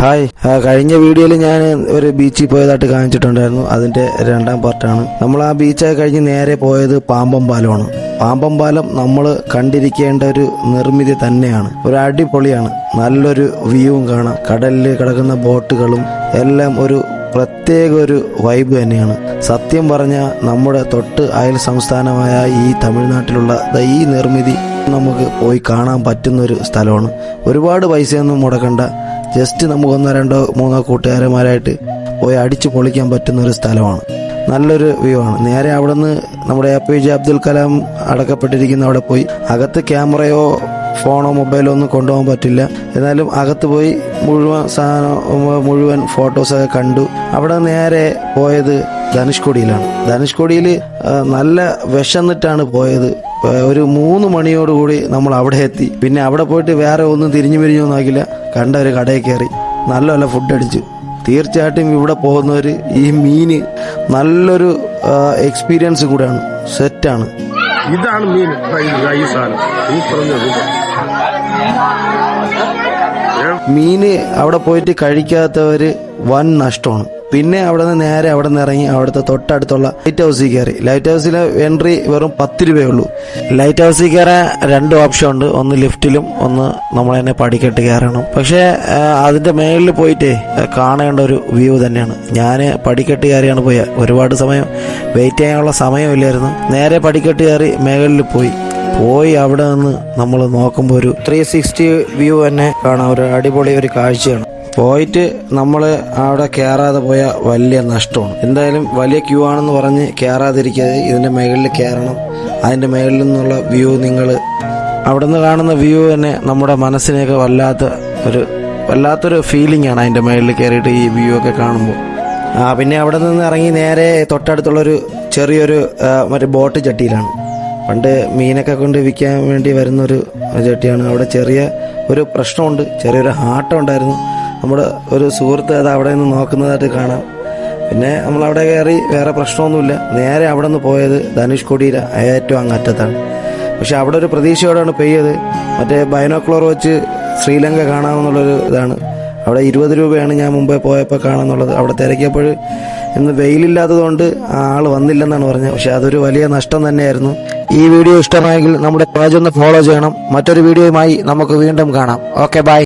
Hi, കഴിഞ്ഞ വീഡിയോയിൽ ഞാൻ ഒരു ബീച്ചിൽ പോയതായിട്ട് കാണിച്ചിട്ടുണ്ടായിരുന്നു. അതിന്റെ രണ്ടാം പാർട്ടാണ്. നമ്മൾ ആ ബീച്ചൊക്കെ കഴിഞ്ഞ് നേരെ പോയത് പാമ്പം പാലമാണ്. പാമ്പം പാലം നമ്മൾ കണ്ടിരിക്കേണ്ട ഒരു നിർമ്മിതി തന്നെയാണ്. ഒരു അടിപൊളിയാണ്. നല്ലൊരു വ്യൂവും കാണാം. കടലിൽ കിടക്കുന്ന ബോട്ടുകളും എല്ലാം ഒരു പ്രത്യേക ഒരു വൈബ് തന്നെയാണ്. സത്യം പറഞ്ഞാൽ നമ്മുടെ തൊട്ട് അയൽ സംസ്ഥാനമായ ഈ തമിഴ്നാട്ടിലുള്ള ഈ നിർമ്മിതി നമുക്ക് പോയി കാണാൻ പറ്റുന്ന ഒരു സ്ഥലമാണ്. ഒരുപാട് പൈസയൊന്നും മുടക്കണ്ട. ജസ്റ്റ് നമുക്ക് 1, 2, 3 കൂട്ടുകാരന്മാരായിട്ട് പോയി അടിച്ചു പൊളിക്കാൻ പറ്റുന്ന ഒരു സ്ഥലമാണ്. നല്ലൊരു വ്യൂ ആണ്. നേരെ അവിടെ നിന്ന് നമ്മുടെ APJ അബ്ദുൽ കലാം അടക്കപ്പെട്ടിരിക്കുന്ന അവിടെ പോയി അകത്ത് ക്യാമറയോ ഫോണോ മൊബൈലോ ഒന്നും കൊണ്ടുപോകാൻ പറ്റില്ല. എന്നാലും അകത്ത് പോയി മുഴുവൻ ഫോട്ടോസൊക്കെ കണ്ടു. അവിടെ നേരെ പോയത് ധനുഷ്കോടിയിലാണ്. ധനുഷ്കോടിയിൽ നല്ല വിശന്നിട്ടാണ് പോയത്. ഒരു 3 മണിയോടുകൂടി നമ്മൾ അവിടെ എത്തി. പിന്നെ അവിടെ പോയിട്ട് വേറെ ഒന്നും തിരിഞ്ഞു നോക്കില്ല. കണ്ട ഒരു കടയിൽ കയറി നല്ല ഫുഡ് അടിച്ചു. തീർച്ചയായിട്ടും ഇവിടെ പോകുന്നവർ ഈ മീന് നല്ലൊരു എക്സ്പീരിയൻസ് കൂടെയാണ്. സെറ്റാണ്. ഇതാണ് മീൻ. ഈ സാധനം മീന് അവിടെ പോയിട്ട് കഴിക്കാത്തവര് വൻ നഷ്ടമാണ്. പിന്നെ അവിടെ നിന്ന് നേരെ അവിടെ നിന്ന് ഇറങ്ങി അവിടുത്തെ തൊട്ടടുത്തുള്ള ലൈറ്റ് ഹൗസിൽ കയറി. ലൈറ്റ് ഹൗസിലെ എൻട്രി വെറും 10 രൂപയുള്ളൂ. ലൈറ്റ് ഹൗസിൽ കയറാൻ 2 ഓപ്ഷൻ ഉണ്ട്. ഒന്ന് ലിഫ്റ്റിലും ഒന്ന് നമ്മൾ തന്നെ പടിക്കെട്ട് കയറണം. പക്ഷേ അതിന്റെ മേളിൽ പോയിട്ട് കാണേണ്ട ഒരു വ്യൂ തന്നെയാണ്. ഞാൻ പടിക്കെട്ട് കയറിയാണ് പോയത്. ഒരുപാട് സമയം വെയിറ്റ് ചെയ്യാനുള്ള സമയമില്ലായിരുന്നു. നേരെ പടിക്കെട്ട് കയറി മേളിൽ പോയി അവിടെ നിന്ന് നമ്മൾ നോക്കുമ്പോൾ ഒരു 360 വ്യൂ തന്നെ കാണാം. ഒരു അടിപൊളി ഒരു കാഴ്ചയാണ്. പോയിട്ട് നമ്മൾ അവിടെ കയറാതെ പോയ വലിയ നഷ്ടമാണ്. എന്തായാലും വലിയ ക്യൂ ആണെന്ന് പറഞ്ഞ് കയറാതിരിക്കാതെ ഇതിൻ്റെ മുകളിൽ കയറണം. അതിൻ്റെ മുകളിൽ നിന്നുള്ള വ്യൂ നിങ്ങൾ അവിടെ നിന്ന് കാണുന്ന വ്യൂ തന്നെ നമ്മുടെ മനസ്സിനെയൊക്കെ വല്ലാത്തൊരു ഫീലിംഗ് ആണ്. അതിൻ്റെ മുകളിൽ കയറിയിട്ട് ഈ വ്യൂ ഒക്കെ കാണുമ്പോൾ. പിന്നെ അവിടെ നിന്ന് ഇറങ്ങി നേരെ തൊട്ടടുത്തുള്ളൊരു ചെറിയൊരു മറ്റേ ബോട്ട് ചട്ടിയിലാണ്. പണ്ട് മീനൊക്കെ കൊണ്ട് വിൽക്കാൻ വേണ്ടി വരുന്നൊരു ചട്ടിയാണ്. അവിടെ ചെറിയ ഒരു പ്രശ്നമുണ്ട്. ചെറിയൊരു ആട്ടം ഉണ്ടായിരുന്നു. നമ്മുടെ ഒരു സുഹൃത്ത് അത് അവിടെ നിന്ന് നോക്കുന്നതായിട്ട് കാണാം. പിന്നെ നമ്മളവിടെ കയറി. വേറെ പ്രശ്നമൊന്നുമില്ല. നേരെ അവിടെ നിന്ന് പോയത് ധനുഷ്കോടിയിലെ ഏറ്റവും അങ്ങറ്റത്താണ്. പക്ഷെ അവിടെ ഒരു പ്രതീക്ഷയോടാണ് പെയ്യത്. മറ്റേ ബൈനോക്കുലർ വെച്ച് ശ്രീലങ്ക കാണാമെന്നുള്ളൊരു ഇതാണ്. അവിടെ 20 രൂപയാണ് ഞാൻ മുമ്പേ പോയപ്പോൾ കാണാമെന്നുള്ളത്. അവിടെ തിരക്കിയപ്പോൾ ഇന്ന് വെയിലില്ലാത്തതുകൊണ്ട് ആൾ വന്നില്ലെന്നാണ് പറഞ്ഞത്. പക്ഷെ അതൊരു വലിയ നഷ്ടം തന്നെയായിരുന്നു. ഈ വീഡിയോ ഇഷ്ടമായെങ്കിൽ നമ്മുടെ പേജ് ഒന്ന് ഫോളോ ചെയ്യണം. മറ്റൊരു വീഡിയോയുമായി നമുക്ക് വീണ്ടും കാണാം. Okay, by.